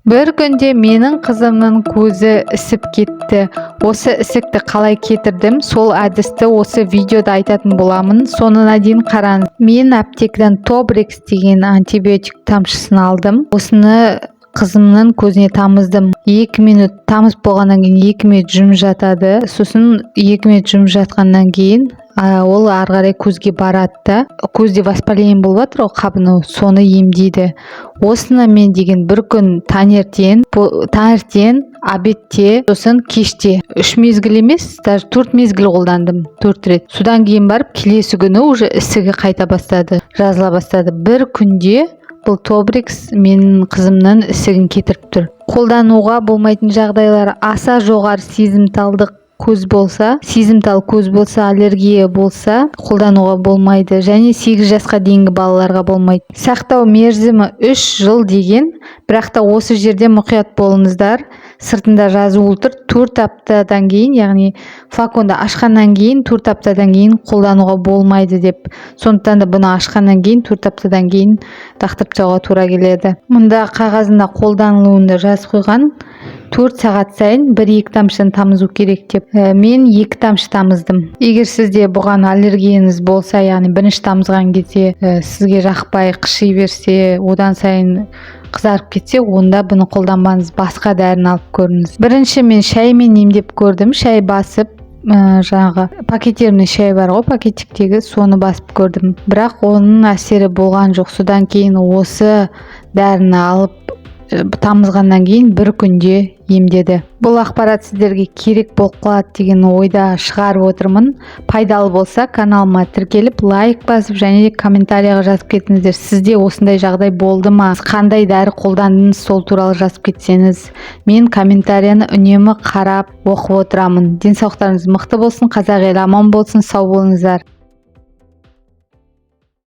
Бір күнде менің қызымның көзі ісіп кетті. Осы ісікті қалай кетірдім, сол әдісті осы видеода айтатын боламын. Соңына дейін қараңыз. Мен аптекадан Тобрикс деген антибиотик тамшысын алдым. Осыны қызымның көзіне тамыздым. 2 минут тамызып болғаннан кейін 2 минут жұмып жатады. Сосын 2 минут жұмып жатқаннан кейін ол ары қарай көзге барады да, көзде воспаление болып жатыр ғой, қабыну, соны емдейді. Осыны мен деген бір күн таңертең, обедте, сосын кеште 3 мезгіл емес, даже 4 мезгіл қолдандым, 4 рет. Содан кейін барып келесі күні уже ісігі қайта бастады, жазыла бастады. Бір күнде бұл Тобрикс менің қызымның ісігін кетіріп тұр. Қолдануға болмайтын жағдайлар: аса жоғары сезімталдық көз болса, аллергия болса қолдануға болмайды, және 8 жасқа дейінгі балаларға болмайды. Сақтау мерзімі 3 жыл деген, бірақ та осы жерде мұқият болыңыздар. Сыртында жазып отыр 4 аптадан кейін, яғни флаконды ашқаннан кейін 4 аптадан кейін қолдануға болмайды деп. Сондықтан да бұны ашқаннан кейін 4 аптадан кейін лақтырып тастауға тура келеді. Мұнда қағазында қолданылуында жазып қойған 4 сағат сайын 1-2 тамшыны тамызу керек деп. Мен 2 тамшы тамыздым. Егер сізде бұған аллергияңыз болса, яғни бірінші тамызған кезде сізге жақпай қыши берсе, одан сайын қызарып кетсе, онда бұны қолданбаңыз, басқа дәріні алып көріңіз. Бірінші мен шаймен емдеп көрдім. Шай басып, жаңағы пакеттерімде шай бар ғой, пакеттіктегі, соны басып көрдім. Бірақ оның әсері болған жоқ. Содан кейін осы дәріні алып тамызғаннан кейін бір күнде емдеді. Бұл ақпарат сіздерге керек болып қалады деген ойда шығарып отырмын. Пайдалы болса каналыма тіркеліп, лайк басып және комментарияға жазып кетіңіздер. Сізде осындай жағдай болды ма? Қандай дәрі қолдандыңыз, сол туралы жазып кетсеңіз. Мен комментарияны үнемі қарап оқып отырамын. Денсаулықтарыңыз мықты болсын, қазақ елі аман болсын, сау болыңыздар.